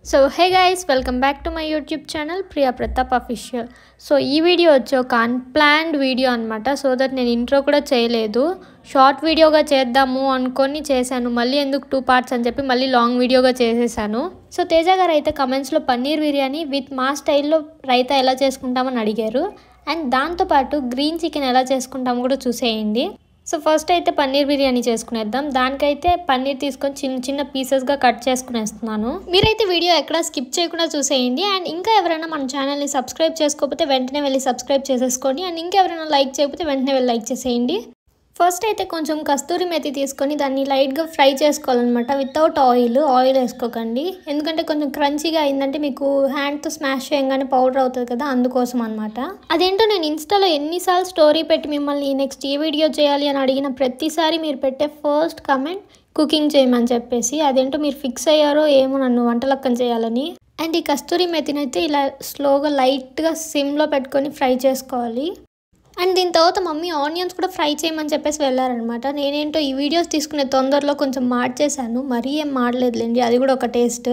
So hey guys, welcome back to my YouTube channel Priya Pratap Official. So ee video వచ్చి ఒక unplanned video అన్నమాట. So that నేను intro కూడా చేయలేదు. Short వీడియోగా చేద్దాము అనుకొని చేశాను. మళ్ళీ ఎందుకు 2 parts అని చెప్పి మళ్ళీ లాంగ్ వీడియోగా చేసేసాను. సో తేజ గారు అయితే కమెంట్స్ లో పన్నీర్ బిర్యానీ విత్ మా స్టైల్లో రైతా ఎలా చేసుకుంటామని అడిగారు. అండ్ దాంతో పాటు గ్రీన్ చికెన్ ఎలా చేసుకుంటామో కూడా చూసేయండి. సో ఫస్ట్ అయితే పన్నీర్ బిర్యానీ చేసుకునేద్దాం. దానికైతే పన్నీర్ తీసుకొని చిన్న చిన్న పీసెస్గా కట్ చేసుకునేస్తున్నాను. మీరైతే వీడియో ఎక్కడ స్కిప్ చేయకుండా చూసేయండి. అండ్ ఇంకా ఎవరైనా మన ఛానల్ని సబ్స్క్రైబ్ చేసుకోకపోతే వెంటనే వెళ్ళి సబ్స్క్రైబ్ చేసేసుకోండి. అండ్ ఇంకా ఎవరైనా లైక్ చేయకపోతే వెంటనే వెళ్ళి లైక్ చేసేయండి. ఫస్ట్ అయితే కొంచెం కస్తూరి మెతి తీసుకొని దాన్ని లైట్గా ఫ్రై చేసుకోవాలన్నమాట. వితౌట్ ఆయిల్ వేసుకోకండి. ఎందుకంటే కొంచెం క్రంచీగా అయిందంటే మీకు హ్యాండ్తో స్మాష్ చేయగానే పౌడర్ అవుతుంది కదా, అందుకోసం అనమాట. అదేంటో నేను ఇన్స్టాలో ఎన్నిసార్లు స్టోరీ పెట్టి మిమ్మల్ని నెక్స్ట్ ఏ వీడియో చేయాలి అని అడిగిన ప్రతిసారి మీరు పెట్టే ఫస్ట్ కమెంట్ కుకింగ్ చేయమని చెప్పేసి, అదేంటో మీరు ఫిక్స్ అయ్యారో ఏమో నన్ను వంటలక్కన చేయాలని. అండ్ ఈ కస్తూరి మెతిని అయితే ఇలా స్లోగా లైట్గా సిమ్లో పెట్టుకొని ఫ్రై చేసుకోవాలి. అండ్ దీని తర్వాత మమ్మీ ఆనియన్స్ కూడా ఫ్రై చేయమని చెప్పేసి వెళ్ళారనమాట. నేనేంటో ఈ వీడియోస్ తీసుకునే తొందరలో కొంచెం మార్చేశాను. మరీ ఏం మాడలేదులేండి, అది కూడా ఒక టేస్ట్.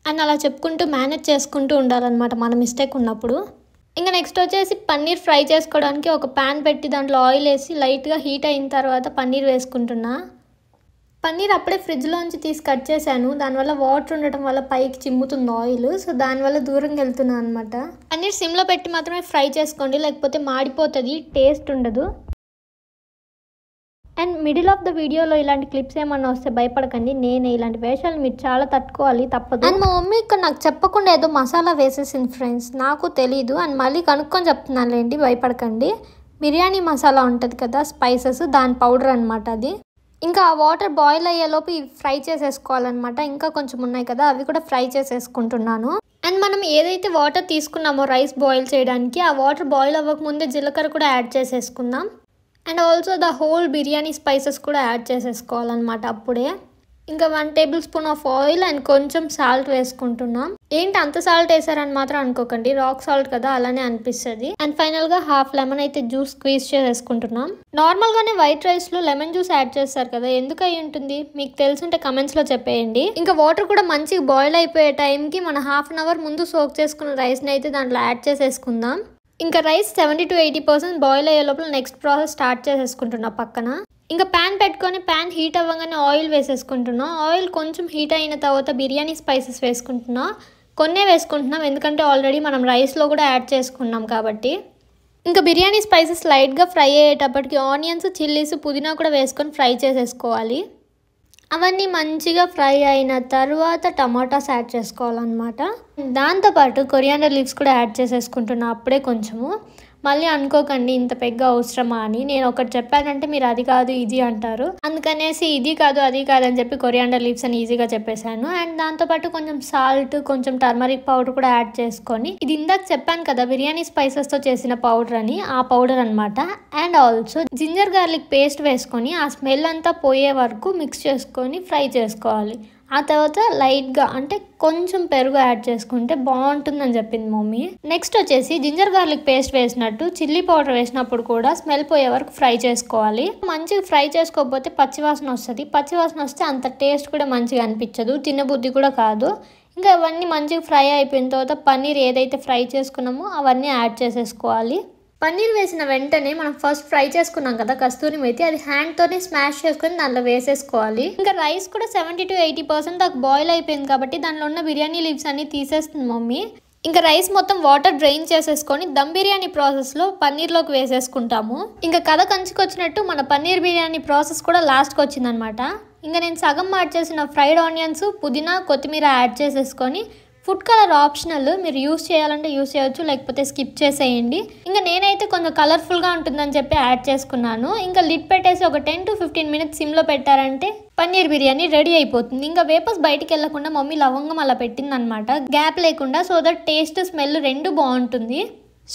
అండ్ అలా చెప్పుకుంటూ మేనేజ్ చేసుకుంటూ ఉండాలన్నమాట మన మిస్టేక్ ఉన్నప్పుడు. ఇంకా నెక్స్ట్ వచ్చేసి పన్నీర్ ఫ్రై చేసుకోవడానికి ఒక ప్యాన్ పెట్టి దాంట్లో ఆయిల్ వేసి లైట్గా హీట్ అయిన తర్వాత పన్నీర్ వేసుకుంటున్నా. పన్నీర్ అప్పుడే ఫ్రిడ్జ్లోంచి తీసి కట్ చేశాను. దానివల్ల వాటర్ ఉండటం వల్ల పైకి చిమ్ముతుంది ఆయిల్. సో దానివల్ల దూరంగా వెళ్తున్నాను అనమాట. పన్నీర్ సిమ్లో పెట్టి మాత్రమే ఫ్రై చేసుకోండి, లేకపోతే మాడిపోతుంది, టేస్ట్ ఉండదు. అండ్ మిడిల్ ఆఫ్ ద వీడియోలో ఇలాంటి క్లిప్స్ ఏమన్నా వస్తే భయపడకండి. నేను ఇలాంటి వేషాలు మీరు చాలా తట్టుకోవాలి, తప్పదు. అండ్ మా మమ్మీ ఇక్కడ నాకు చెప్పకుండా ఏదో మసాలా వేసేసింది ఫ్రెండ్స్, నాకు తెలీదు. అండ్ మళ్ళీ కనుక్కొని చెప్తున్నానులేండి, భయపడకండి. బిర్యానీ మసాలా ఉంటుంది కదా, స్పైసెస్, దాని పౌడర్ అనమాట అది. ఇంకా ఆ వాటర్ బాయిల్ అయ్యేలోపు ఇవి ఫ్రై చేసేసుకోవాలన్నమాట. ఇంకా కొంచెం ఉన్నాయి కదా, అవి కూడా ఫ్రై చేసేసుకుంటున్నాను. అండ్ మనం ఏదైతే వాటర్ తీసుకున్నామో రైస్ బాయిల్ చేయడానికి, ఆ వాటర్ బాయిల్ అవ్వకముందే జీలకర్ర కూడా యాడ్ చేసేసుకుందాం. And also the whole biryani spices కూడా యాడ్ చేసేసుకోవాలన్నమాట అప్పుడే. ఇంకా 1 table spoon of oil and కొంచెం సాల్ట్ వేసుకుంటున్నాం. ఏంటి అంత సాల్ట్ వేసారని మాత్రం అనుకోకండి, రాక్ సాల్ట్ కదా, అలానే అనిపిస్తుంది. అండ్ ఫైనల్గా హాఫ్ లెమన్ అయితే జ్యూస్ స్క్వీజ్ చేసేసుకుంటున్నాం. నార్మల్గానే వైట్ రైస్లో లెమన్ జ్యూస్ యాడ్ చేస్తారు కదా, ఎందుకు అయి ఉంటుంది మీకు తెలుసుంటే కమెంట్స్లో చెప్పేయండి. ఇంకా వాటర్ కూడా మంచిగా బాయిల్ అయిపోయే టైంకి మన హాఫ్ అన్ అవర్ ముందు సోక్ చేసుకున్న రైస్ని అయితే దాంట్లో యాడ్ చేసేసుకుందాం. ఇంకా రైస్ 70 to 80% బాయిల్ అయ్యే లోపల నెక్స్ట్ ప్రాసెస్ స్టార్ట్ చేసేసుకుంటున్నా పక్కన. ఇంకా ప్యాన్ పెట్టుకొని ప్యాన్ హీట్ అవ్వగానే ఆయిల్ వేసేసుకుంటున్నా. ఆయిల్ కొంచెం హీట్ అయిన తర్వాత బిర్యానీ స్పైసెస్ వేసుకుంటున్నా. కొన్నే వేసుకుంటున్నాం ఎందుకంటే ఆల్రెడీ మనం రైస్లో కూడా యాడ్ చేసుకున్నాం కాబట్టి. ఇంకా బిర్యానీ స్పైసెస్ లైట్గా ఫ్రై అయ్యేటప్పటికి ఆనియన్స్, చిల్లీస్, పుదీనా కూడా వేసుకొని ఫ్రై చేసేసుకోవాలి. అవన్నీ మంచిగా ఫ్రై అయిన తర్వాత టమాటాస్ యాడ్ చేసుకోవాలన్నమాట. దాంతోపాటు కొరియాండర్ లీవ్స్ కూడా యాడ్ చేసేసుకుంటున్నా అప్పుడే కొంచెము. మళ్ళీ అనుకోకండి ఇంత పెద్ద అవసరమా అని, నేను ఒకటి చెప్పానంటే మీరు అది కాదు ఇది అంటారు, అందుకనేసి ఇది కాదు అది కాదు అని చెప్పి కొరియాండర్ లీవ్స్ అని ఈజీగా చెప్పేశాను. అండ్ దాంతోపాటు కొంచెం సాల్ట్, కొంచెం టర్మరిక్ పౌడర్ కూడా యాడ్ చేసుకొని, ఇది ఇందాక చెప్పాను కదా బిర్యానీ స్పైసెస్తో చేసిన పౌడర్ అని, ఆ పౌడర్ అనమాట. And also ginger garlic paste వేసుకొని ఆ స్మెల్ అంతా పోయే వరకు మిక్స్ చేసుకొని ఫ్రై చేసుకోవాలి. ఆ తర్వాత లైట్గా అంటే కొంచెం పెరుగు యాడ్ చేసుకుంటే బాగుంటుందని చెప్పింది మమ్మీ. నెక్స్ట్ వచ్చేసి జింజర్ గార్లిక్ పేస్ట్ వేసినట్టు చిల్లీ పౌడర్ వేసినప్పుడు కూడా స్మెల్ పోయే వరకు ఫ్రై చేసుకోవాలి. మంచిగా ఫ్రై చేసుకోకపోతే పచ్చివాసన వస్తుంది. పచ్చివాసన వస్తే అంత టేస్ట్ కూడా మంచిగా అనిపించదు, తినబుద్ధి కూడా కాదు. ఇంకా అవన్నీ మంచిగా ఫ్రై అయిపోయిన తర్వాత పన్నీర్ ఏదైతే ఫ్రై చేసుకున్నామో అవన్నీ యాడ్ చేసేసుకోవాలి. పన్నీర్ వేసిన వెంటనే మనం ఫస్ట్ ఫ్రై చేసుకున్నాం కదా కస్తూరి మెతి, అది హ్యాండ్తోనే స్మాష్ చేసుకొని దాంట్లో వేసేసుకోవాలి. ఇంకా రైస్ కూడా 70 to 80% దాకా బాయిల్ అయిపోయింది కాబట్టి దాంట్లో ఉన్న బిర్యానీ లీవ్స్ అన్ని తీసేస్తుంది మమ్మీ. ఇంకా రైస్ మొత్తం వాటర్ డ్రైన్ చేసేసుకొని దమ్ బిర్యానీ ప్రాసెస్లో పన్నీర్లోకి వేసేసుకుంటాము. ఇంకా కథ కంచుకొచ్చినట్టు మన పన్నీర్ బిర్యానీ ప్రాసెస్ కూడా లాస్ట్కి వచ్చిందనమాట. ఇంకా నేను సగం మార్చేసిన ఫ్రైడ్ ఆనియన్స్, పుదీనా, కొత్తిమీర యాడ్ చేసేసుకొని, ఫుడ్ కలర్ ఆప్షనల్, మీరు యూస్ చేయాలంటే యూస్ చేయొచ్చు, లేకపోతే స్కిప్ చేసేయండి. ఇంకా నేనైతే కొంచెం కలర్ఫుల్గా ఉంటుందని చెప్పి యాడ్ చేసుకున్నాను. ఇంకా లిడ్ పెట్టేసి ఒక 10 to 15 minutes సిమ్లో పెట్టారంటే పన్నీర్ బిర్యానీ రెడీ అయిపోతుంది. ఇంకా వేపస్ బయటికి వెళ్లకుండా మమ్మీ లవంగం అలా పెట్టింది అనమాట, గ్యాప్ లేకుండా, సో దట్ టేస్ట్ స్మెల్ రెండు బాగుంటుంది.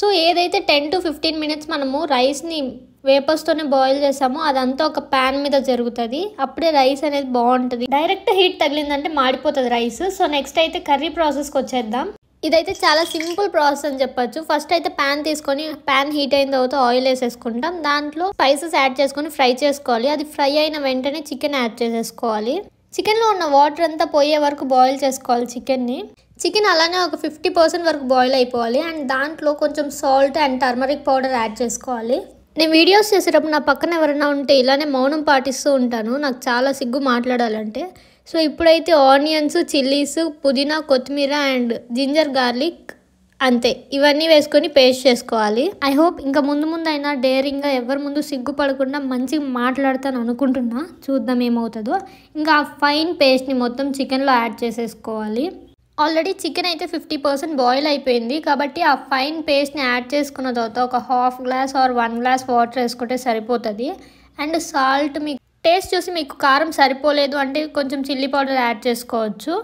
సో ఏదైతే 10 to 15 minutes మనము రైస్ని వేపర్స్తోనే బాయిల్ చేసామో అదంతా ఒక ప్యాన్ మీద జరుగుతుంది, అప్పుడే రైస్ అనేది బాగుంటుంది. డైరెక్ట్ హీట్ తగిలిందంటే మాడిపోతుంది రైస్. సో నెక్స్ట్ అయితే కర్రీ ప్రాసెస్కి వచ్చేద్దాం. ఇదైతే చాలా సింపుల్ ప్రాసెస్ అని చెప్పొచ్చు. ఫస్ట్ అయితే ప్యాన్ తీసుకొని ప్యాన్ హీట్ అయిన తర్వాత ఆయిల్ వేసేసుకుంటాం. దాంట్లో స్పైసెస్ యాడ్ చేసుకొని ఫ్రై చేసుకోవాలి. అది ఫ్రై అయిన వెంటనే చికెన్ యాడ్ చేసేసుకోవాలి. చికెన్లో ఉన్న వాటర్ అంతా పోయే వరకు బాయిల్ చేసుకోవాలి చికెన్ని. చికెన్ అలానే ఒక 50% వరకు బాయిల్ అయిపోవాలి. అండ్ దాంట్లో కొంచెం salt and turmeric powder add చేసుకోవాలి. నేను వీడియోస్ చేసేటప్పుడు నా పక్కన ఎవరైనా ఉంటే ఇలానే మౌనం పాటిస్తూ ఉంటాను. నాకు చాలా సిగ్గు మాట్లాడాలంటే. సో ఇప్పుడైతే ఆనియన్స్, చిల్లీస్, పుదీనా, కొత్తిమీర అండ్ జింజర్ గార్లిక్ అంతే ఇవన్నీ వేసుకొని పేస్ట్ చేసుకోవాలి. ఐ హోప్ ఇంకా ముందు అయినా డేరింగ్గా ఎవరి ముందు సిగ్గుపడకుండా మంచిగా మాట్లాడతాను అనుకుంటున్నా. చూద్దాం ఏమవుతుందో. ఇంకా ఆ ఫైన్ పేస్ట్ని మొత్తం చికెన్లో యాడ్ చేసేసుకోవాలి. ఆల్రెడీ చికెన్ అయితే 50% బాయిల్ అయిపోయింది కాబట్టి ఆ ఫైన్ పేస్ట్ని యాడ్ చేసుకున్న తర్వాత ఒక ½ గ్లాస్ ఆర్ 1 గ్లాస్ వాటర్ వేసుకుంటే సరిపోతుంది. అండ్ సాల్ట్ మీకు టేస్ట్ చూసి మీకు కారం సరిపోలేదు అంటే కొంచెం చిల్లీ పౌడర్ యాడ్ చేసుకోవచ్చు.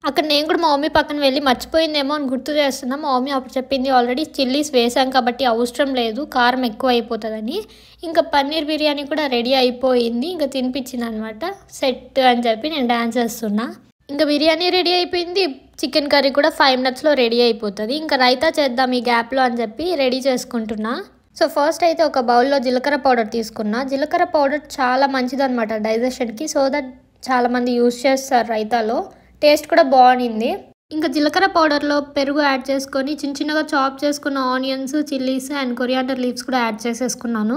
అక్కడ నేను కూడా మా మమ్మీ పక్కన వెళ్ళి మర్చిపోయిందేమో అని గుర్తు చేస్తున్నా. మా మమ్మీ అప్పుడు చెప్పింది ఆల్రెడీ చిల్లీస్ వేసాం కాబట్టి అవసరం లేదు, కారం ఎక్కువ అయిపోతుందని. ఇంకా పన్నీర్ బిర్యానీ కూడా రెడీ అయిపోయింది. ఇంకా తినిపించింది అనమాట. సెట్ అని చెప్పి నేను డాన్స్ చేస్తున్నా. ఇంకా బిర్యానీ రెడీ అయిపోయింది. చికెన్ కర్రీ కూడా 5 minutesలో రెడీ అయిపోతుంది. ఇంకా రైతా చేద్దాం ఈ గ్యాప్లో అని చెప్పి రెడీ చేసుకుంటున్నా. సో ఫస్ట్ అయితే ఒక బౌల్లో జీలకర్ర పౌడర్ తీసుకున్నా. జీలకర్ర పౌడర్ చాలా మంచిదన్నమాట డైజెషన్కి. సో దట్ చాలామంది యూజ్ చేస్తారు రైతాలో. టేస్ట్ కూడా బాగుంది. ఇంకా జీలకర్ర పౌడర్లో పెరుగు యాడ్ చేసుకొని చిన్నగా చాప్ చేసుకున్న onions, chillies and coriander leaves కూడా యాడ్ చేసేసుకున్నాను.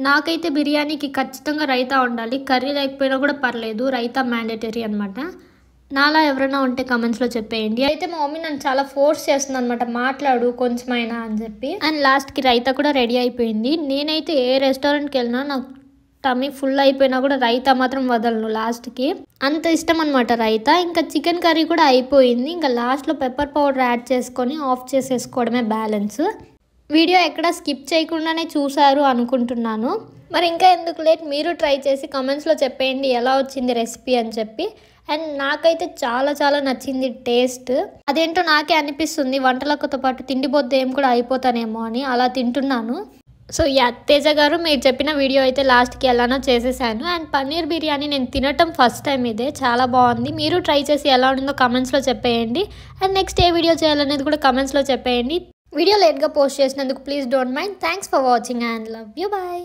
నాకైతే బిర్యానీకి ఖచ్చితంగా రైతా ఉండాలి. కర్రీ లేకపోయినా కూడా పర్లేదు, రైతా మ్యాండేటరీ అనమాట. నాలా ఎవరైనా ఉంటే కమెంట్స్లో చెప్పేయండి. అయితే మా మమ్మీ నన్ను చాలా ఫోర్స్ చేస్తుంది అనమాట, మాట్లాడు కొంచెమైనా అని చెప్పి. అండ్ లాస్ట్కి రైతా కూడా రెడీ అయిపోయింది. నేనైతే ఏ రెస్టారెంట్కి వెళ్ళినా నాకు టమీ ఫుల్ అయిపోయినా కూడా రైతా మాత్రం వదలను లాస్ట్కి. అంత ఇష్టం అనమాట రైతా. ఇంకా చికెన్ కర్రీ కూడా అయిపోయింది. ఇంకా లాస్ట్లో పెప్పర్ పౌడర్ యాడ్ చేసుకొని ఆఫ్ చేసేసుకోవడమే బ్యాలెన్స్. వీడియో ఎక్కడ స్కిప్ చేయకుండానే చూసారు అనుకుంటున్నాను. మరి ఇంకా ఎందుకు లేట్, మీరు ట్రై చేసి కమెంట్స్లో చెప్పేయండి ఎలా వచ్చింది రెసిపీ అని చెప్పి. అండ్ నాకైతే చాలా నచ్చింది టేస్ట్. అదేంటో నాకే అనిపిస్తుంది వంటలతో పాటు తిండి బొద్దు ఏం కూడా అయిపోతానేమో అని అలా తింటున్నాను. సో తేజ గారు మీరు చెప్పిన వీడియో అయితే లాస్ట్కి ఎలానో చేసేసాను. అండ్ పన్నీర్ బిర్యానీ నేను తినటం ఫస్ట్ టైం ఇదే, చాలా బాగుంది. మీరు ట్రై చేసి ఎలా ఉండిందో కమెంట్స్లో చెప్పేయండి. అండ్ నెక్స్ట్ ఏ వీడియో చేయాలనేది కూడా కమెంట్స్లో చెప్పేయండి. వీడియో లేట్గా పోస్ట్ చేసినందుకు please don't mind. Thanks for watching and love you. Bye.